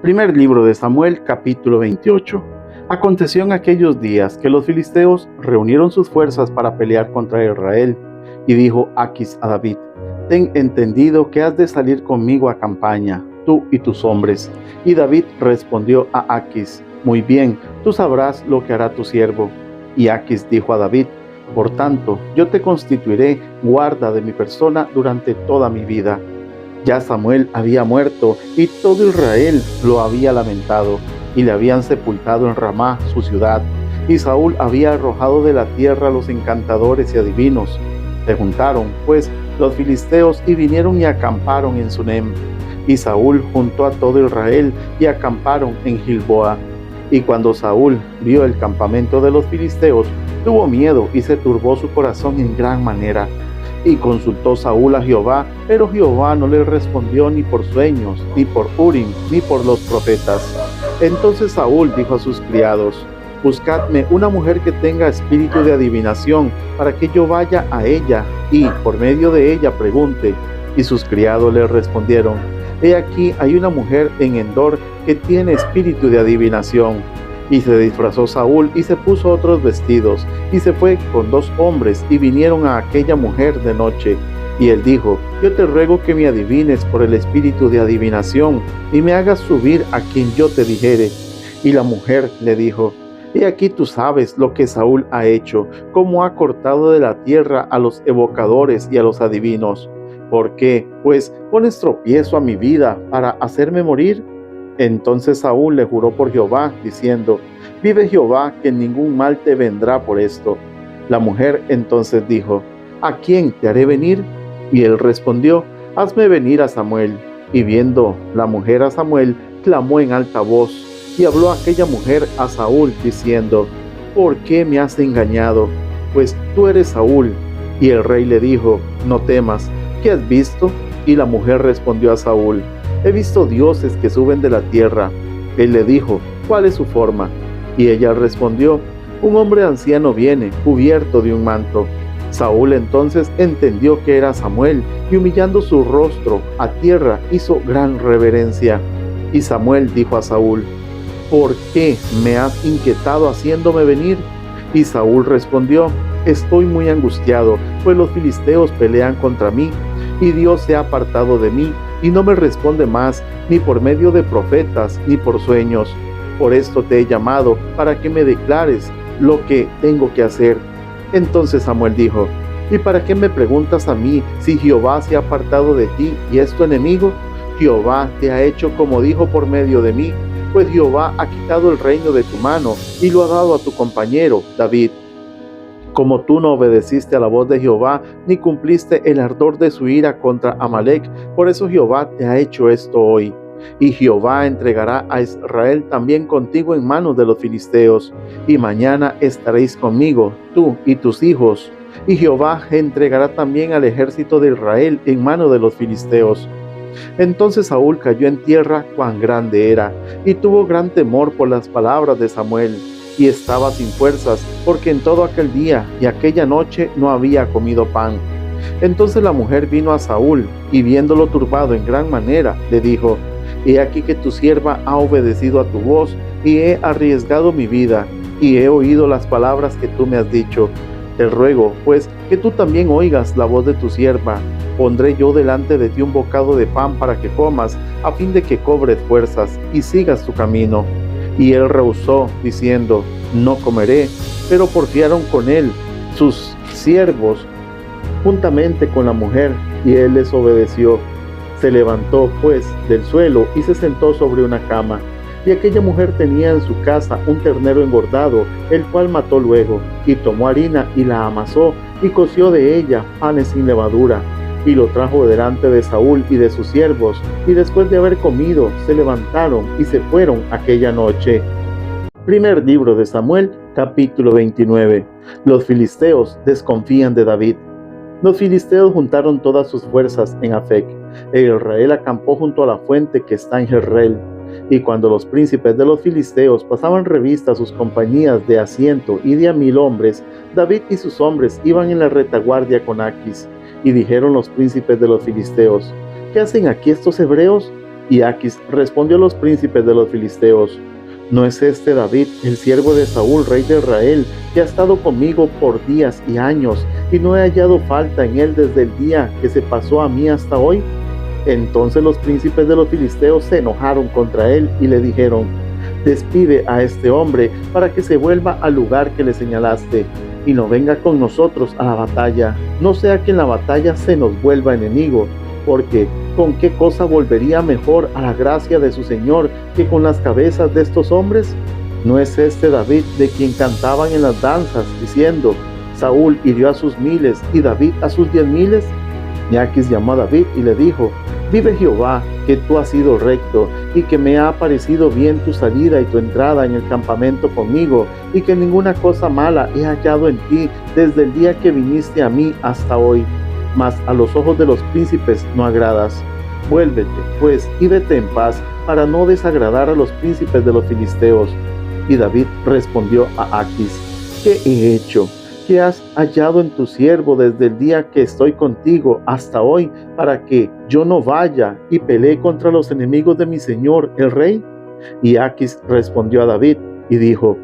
Primer libro de Samuel, capítulo 28. Aconteció en aquellos días que los filisteos reunieron sus fuerzas para pelear contra Israel. Y dijo Aquis a David: ten entendido que has de salir conmigo a campaña, tú y tus hombres. Y David respondió a Aquis: muy bien, tú sabrás lo que hará tu siervo. Y Aquis dijo a David: por tanto, yo te constituiré guarda de mi persona durante toda mi vida. Ya Samuel había muerto y todo Israel lo había lamentado, y le habían sepultado en Ramá, su ciudad. Y Saúl había arrojado de la tierra a los encantadores y adivinos. Se juntaron, pues, los filisteos y vinieron y acamparon en Sunem. Y Saúl juntó a todo Israel y acamparon en Gilboa. Y cuando Saúl vio el campamento de los filisteos, tuvo miedo y se turbó su corazón en gran manera. Y consultó Saúl a Jehová, pero Jehová no le respondió ni por sueños, ni por Urim, ni por los profetas. Entonces Saúl dijo a sus criados: buscadme una mujer que tenga espíritu de adivinación, para que yo vaya a ella, y por medio de ella pregunte. Y sus criados le respondieron: he aquí hay una mujer en Endor que tiene espíritu de adivinación. Y se disfrazó Saúl y se puso otros vestidos, y se fue con 2 hombres, y vinieron a aquella mujer de noche. Y él dijo: yo te ruego que me adivines por el espíritu de adivinación, y me hagas subir a quien yo te dijere. Y la mujer le dijo: he aquí tú sabes lo que Saúl ha hecho, cómo ha cortado de la tierra a los evocadores y a los adivinos. ¿Por qué, pues, pones tropiezo a mi vida para hacerme morir? Entonces Saúl le juró por Jehová, diciendo: vive Jehová, que ningún mal te vendrá por esto. La mujer entonces dijo: ¿a quién te haré venir? Y él respondió: hazme venir a Samuel. Y viendo la mujer a Samuel, clamó en alta voz. Y habló aquella mujer a Saúl, diciendo: ¿por qué me has engañado? Pues tú eres Saúl. Y el rey le dijo: no temas, ¿qué has visto? Y la mujer respondió a Saúl: he visto dioses que suben de la tierra. Él le dijo: ¿cuál es su forma? Y ella respondió: un hombre anciano viene, cubierto de un manto. Saúl entonces entendió que era Samuel, y humillando su rostro a tierra, hizo gran reverencia. Y Samuel dijo a Saúl: ¿por qué me has inquietado haciéndome venir? Y Saúl respondió: estoy muy angustiado, pues los filisteos pelean contra mí, y Dios se ha apartado de mí, y no me responde más, ni por medio de profetas, ni por sueños. Por esto te he llamado, para que me declares lo que tengo que hacer. Entonces Samuel dijo: ¿y para qué me preguntas a mí, si Jehová se ha apartado de ti y es tu enemigo? Jehová te ha hecho como dijo por medio de mí, pues Jehová ha quitado el reino de tu mano, y lo ha dado a tu compañero David. Como tú no obedeciste a la voz de Jehová, ni cumpliste el ardor de su ira contra Amalec, por eso Jehová te ha hecho esto hoy. Y Jehová entregará a Israel también contigo en manos de los filisteos, y mañana estaréis conmigo, tú y tus hijos. Y Jehová entregará también al ejército de Israel en manos de los filisteos. Entonces Saúl cayó en tierra, cuán grande era, y tuvo gran temor por las palabras de Samuel. Y estaba sin fuerzas, porque en todo aquel día y aquella noche no había comido pan. Entonces la mujer vino a Saúl, y viéndolo turbado en gran manera, le dijo: he aquí que tu sierva ha obedecido a tu voz, y he arriesgado mi vida, y he oído las palabras que tú me has dicho. Te ruego, pues, que tú también oigas la voz de tu sierva. Pondré yo delante de ti un bocado de pan para que comas, a fin de que cobres fuerzas, y sigas tu camino. Y él rehusó, diciendo: no comeré. Pero porfiaron con él sus siervos juntamente con la mujer, y él les obedeció. Se levantó pues del suelo y se sentó sobre una cama. Y aquella mujer tenía en su casa un ternero engordado, el cual mató luego, y tomó harina y la amasó, y coció de ella panes sin levadura. Y lo trajo delante de Saúl y de sus siervos, y después de haber comido, se levantaron y se fueron aquella noche. Primer libro de Samuel, capítulo 29. Los filisteos desconfían de David. Los filisteos juntaron todas sus fuerzas en Afec, e Israel acampó junto a la fuente que está en Jezreel. Y cuando los príncipes de los filisteos pasaban revista a sus compañías de a 100 y de a 1000 hombres, David y sus hombres iban en la retaguardia con Aquis. Y dijeron los príncipes de los filisteos: ¿qué hacen aquí estos hebreos? Y Aquis respondió a los príncipes de los filisteos: ¿No es este David, el siervo de Saúl, rey de Israel, que ha estado conmigo por días y años, y no he hallado falta en él desde el día que se pasó a mí hasta hoy? Entonces los príncipes de los filisteos se enojaron contra él y le dijeron: Despide a este hombre para que se vuelva al lugar que le señalaste, y no venga con nosotros a la batalla, no sea que en la batalla se nos vuelva enemigo, porque ¿con qué cosa volvería mejor a la gracia de su Señor que con las cabezas de estos hombres? ¿No es este David de quien cantaban en las danzas, diciendo: Saúl hirió a sus miles y David a sus 10,000? Y Aquis llamó a David y le dijo: Vive Jehová, que tú has sido recto, y que me ha parecido bien tu salida y tu entrada en el campamento conmigo, y que ninguna cosa mala he hallado en ti desde el día que viniste a mí hasta hoy. Mas a los ojos de los príncipes no agradas. Vuélvete, pues, y vete en paz, para no desagradar a los príncipes de los filisteos. Y David respondió a Aquis: ¿Qué he hecho? ¿Qué has hallado en tu siervo desde el día que estoy contigo hasta hoy, para que yo no vaya y pelee contra los enemigos de mi señor el rey? Y Aquis respondió a David y dijo: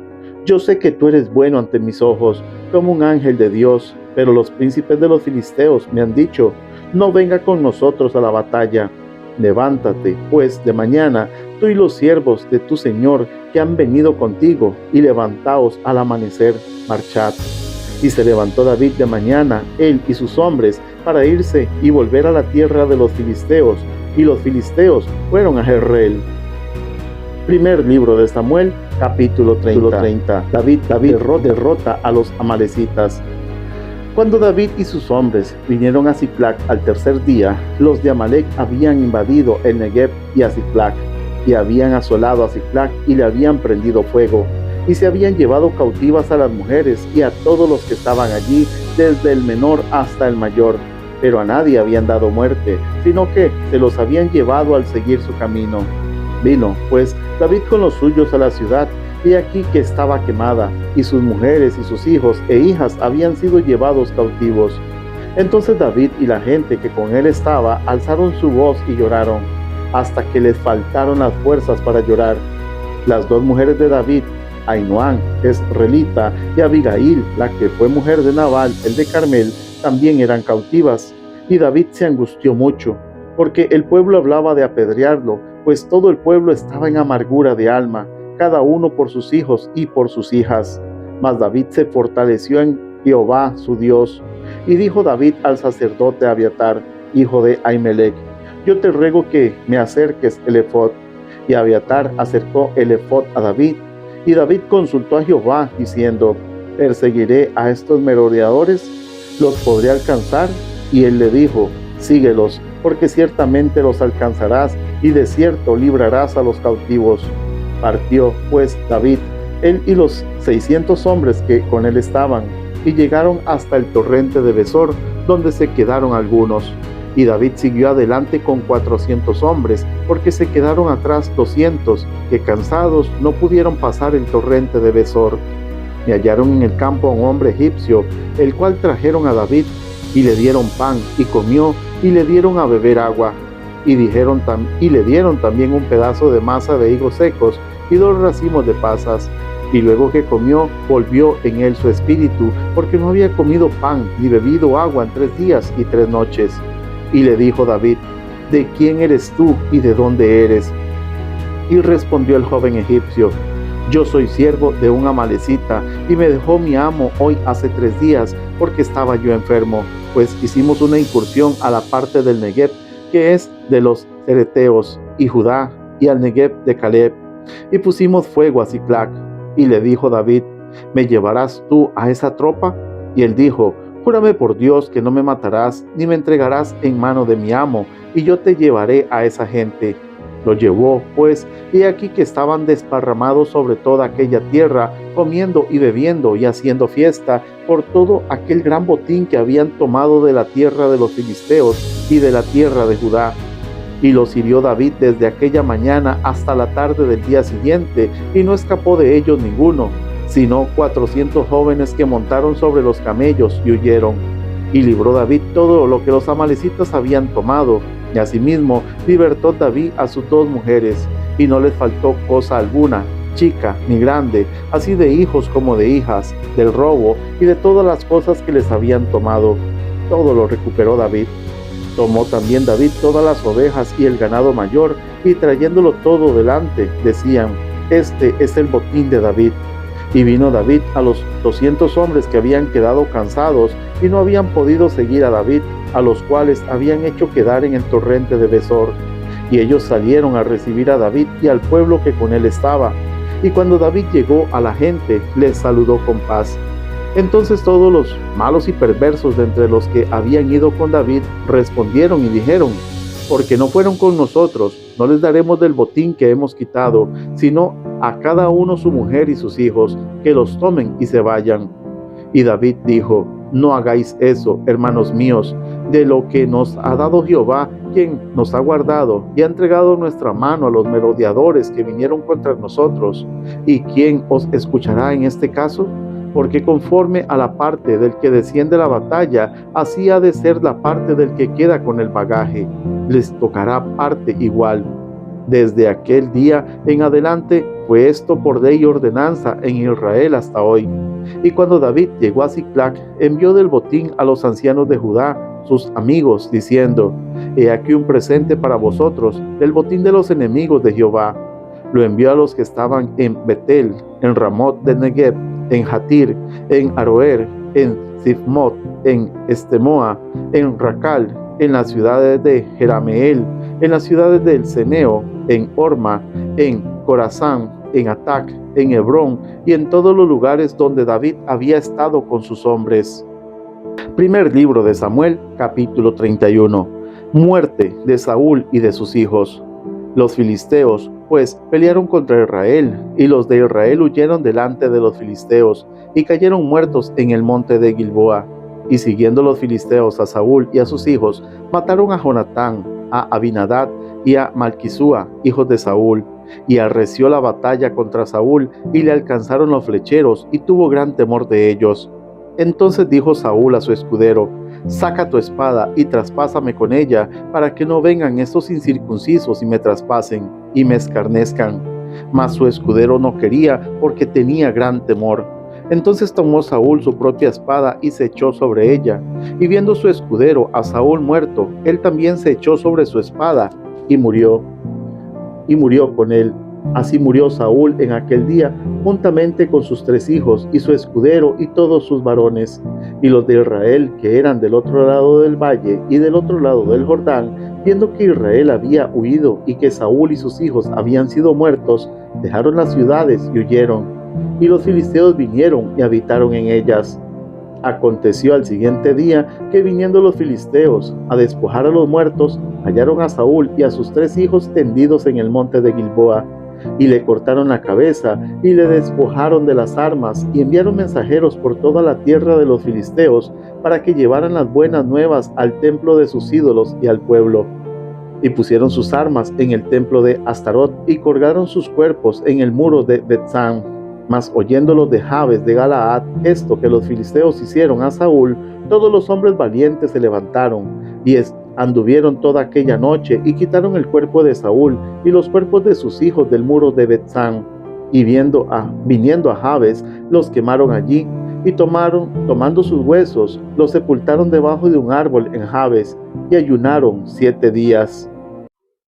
Yo sé que tú eres bueno ante mis ojos, como un ángel de Dios, pero los príncipes de los filisteos me han dicho: No venga con nosotros a la batalla. Levántate, pues, de mañana, tú y los siervos de tu señor que han venido contigo, y levantaos al amanecer, marchad. Y se levantó David de mañana, él y sus hombres, para irse y volver a la tierra de los filisteos, y los filisteos fueron a Jezreel. Primer libro de Samuel, capítulo 30. David derrota a los amalecitas. Cuando David y sus hombres vinieron a Siclag al tercer día, los de Amalec habían invadido el Negev y a Siclag, y habían asolado a Siclag y le habían prendido fuego, y se habían llevado cautivas a las mujeres y a todos los que estaban allí, desde el menor hasta el mayor, pero a nadie habían dado muerte, sino que se los habían llevado al seguir su camino. Vino, pues, David con los suyos a la ciudad, y aquí que estaba quemada, y sus mujeres y sus hijos e hijas habían sido llevados cautivos. Entonces David y la gente que con él estaba alzaron su voz y lloraron, hasta que les faltaron las fuerzas para llorar. Las dos mujeres de David, Ahinoam, Jezreelita, y Abigail, la que fue mujer de Nabal, el de Carmel, también eran cautivas. Y David se angustió mucho, porque el pueblo hablaba de apedrearlo, pues todo el pueblo estaba en amargura de alma, cada uno por sus hijos y por sus hijas. Mas David se fortaleció en Jehová su Dios. Y dijo David al sacerdote Abiatar, hijo de Ahimelech: Yo te ruego que me acerques el efod. Y Abiatar acercó el efod a David. Y David consultó a Jehová, diciendo: ¿Perseguiré a estos merodeadores? ¿Los podré alcanzar? Y él le dijo: Síguelos, porque ciertamente los alcanzarás, y de cierto librarás a los cautivos. Partió, pues, David, él y los 600 hombres que con él estaban, y llegaron hasta el torrente de Besor, donde se quedaron algunos. Y David siguió adelante con 400 hombres, porque se quedaron atrás 200, que cansados no pudieron pasar el torrente de Besor. Y hallaron en el campo a un hombre egipcio, el cual trajeron a David, y le dieron pan, y comió, y le dieron a beber agua. Y le dieron también un pedazo de masa de higos secos, y 2 racimos de pasas. Y luego que comió, volvió en él su espíritu, porque no había comido pan, ni bebido agua en 3 días y 3 noches. Y le dijo David: ¿De quién eres tú y de dónde eres? Y respondió el joven egipcio: Yo soy siervo de un amalecita, y me dejó mi amo hoy hace 3 días, porque estaba yo enfermo, pues hicimos una incursión a la parte del Negev, que es de los cereteos, y Judá, y al Negev de Caleb, y pusimos fuego a Siclag. Y le dijo David: ¿Me llevarás tú a esa tropa? Y él dijo: Júrame por Dios que no me matarás, ni me entregarás en mano de mi amo, y yo te llevaré a esa gente. Lo llevó, pues, y aquí que estaban desparramados sobre toda aquella tierra, comiendo y bebiendo y haciendo fiesta por todo aquel gran botín que habían tomado de la tierra de los filisteos y de la tierra de Judá. Y los hirió David desde aquella mañana hasta la tarde del día siguiente, y no escapó de ellos ninguno, sino 400 jóvenes que montaron sobre los camellos y huyeron. Y libró David todo lo que los amalecitas habían tomado, Y asimismo libertó David a sus 2 mujeres, y no les faltó cosa alguna, chica ni grande, así de hijos como de hijas, del robo y de todas las cosas que les habían tomado. Todo lo recuperó David. Tomó también David todas las ovejas y el ganado mayor, y trayéndolo todo delante, decían: Este es el botín de David. Y vino David a los 200 hombres que habían quedado cansados y no habían podido seguir a David, a los cuales habían hecho quedar en el torrente de Besor. Y ellos salieron a recibir a David y al pueblo que con él estaba. Y cuando David llegó a la gente, les saludó con paz. Entonces todos los malos y perversos de entre los que habían ido con David respondieron y dijeron: Porque no fueron con nosotros, no les daremos del botín que hemos quitado, sino a cada uno su mujer y sus hijos, que los tomen y se vayan. Y David dijo: No hagáis eso, hermanos míos, de lo que nos ha dado Jehová, quien nos ha guardado y ha entregado nuestra mano a los merodeadores que vinieron contra nosotros. ¿Y quién os escuchará en este caso? Porque conforme a la parte del que desciende la batalla, así ha de ser la parte del que queda con el bagaje. Les tocará parte igual. Desde aquel día en adelante fue esto por ley y ordenanza en Israel hasta hoy. Y cuando David llegó a Siclac, envió del botín a los ancianos de Judá, sus amigos, diciendo: He aquí un presente para vosotros, del botín de los enemigos de Jehová. Lo envió a los que estaban en Betel, en Ramot de Negev, en Jatir, en Aroer, en Sifmot, en Estemoa, en Racal, en las ciudades de Jerameel, en las ciudades del Ceneo, en Orma, en Corazán, en Atac, en Hebrón y en todos los lugares donde David había estado con sus hombres. Primer libro de Samuel, capítulo 31. Muerte de Saúl y de sus hijos. Los filisteos, pues, pelearon contra Israel, y los de Israel huyeron delante de los filisteos, y cayeron muertos en el monte de Gilboa. Y siguiendo los filisteos a Saúl y a sus hijos, mataron a Jonatán, a Abinadab y a Malquisúa, hijos de Saúl. Y arreció la batalla contra Saúl, y le alcanzaron los flecheros, y tuvo gran temor de ellos. Entonces dijo Saúl a su escudero: Saca tu espada y traspásame con ella, para que no vengan estos incircuncisos y me traspasen, y me escarnezcan. Mas su escudero no quería, porque tenía gran temor. Entonces tomó Saúl su propia espada y se echó sobre ella. Y viendo su escudero a Saúl muerto, él también se echó sobre su espada, y murió con él. Así murió Saúl en aquel día, juntamente con sus 3 hijos, y su escudero, y todos sus varones. Y los de Israel, que eran del otro lado del valle y del otro lado del Jordán, viendo que Israel había huido y que Saúl y sus hijos habían sido muertos, dejaron las ciudades y huyeron. Y los filisteos vinieron y habitaron en ellas. Aconteció al siguiente día que, viniendo los filisteos a despojar a los muertos, hallaron a Saúl y a sus 3 hijos tendidos en el monte de Gilboa. Y le cortaron la cabeza y le despojaron de las armas, y enviaron mensajeros por toda la tierra de los filisteos para que llevaran las buenas nuevas al templo de sus ídolos y al pueblo. Y pusieron sus armas en el templo de Astarot y colgaron sus cuerpos en el muro de Betzán. Mas oyendo los de Jabes de Galaad esto que los filisteos hicieron a Saúl, todos los hombres valientes se levantaron y anduvieron toda aquella noche y quitaron el cuerpo de Saúl y los cuerpos de sus hijos del muro de Betzán. Y viniendo a Jabes, los quemaron allí, y tomando sus huesos, los sepultaron debajo de un árbol en Jabes, y ayunaron 7 días.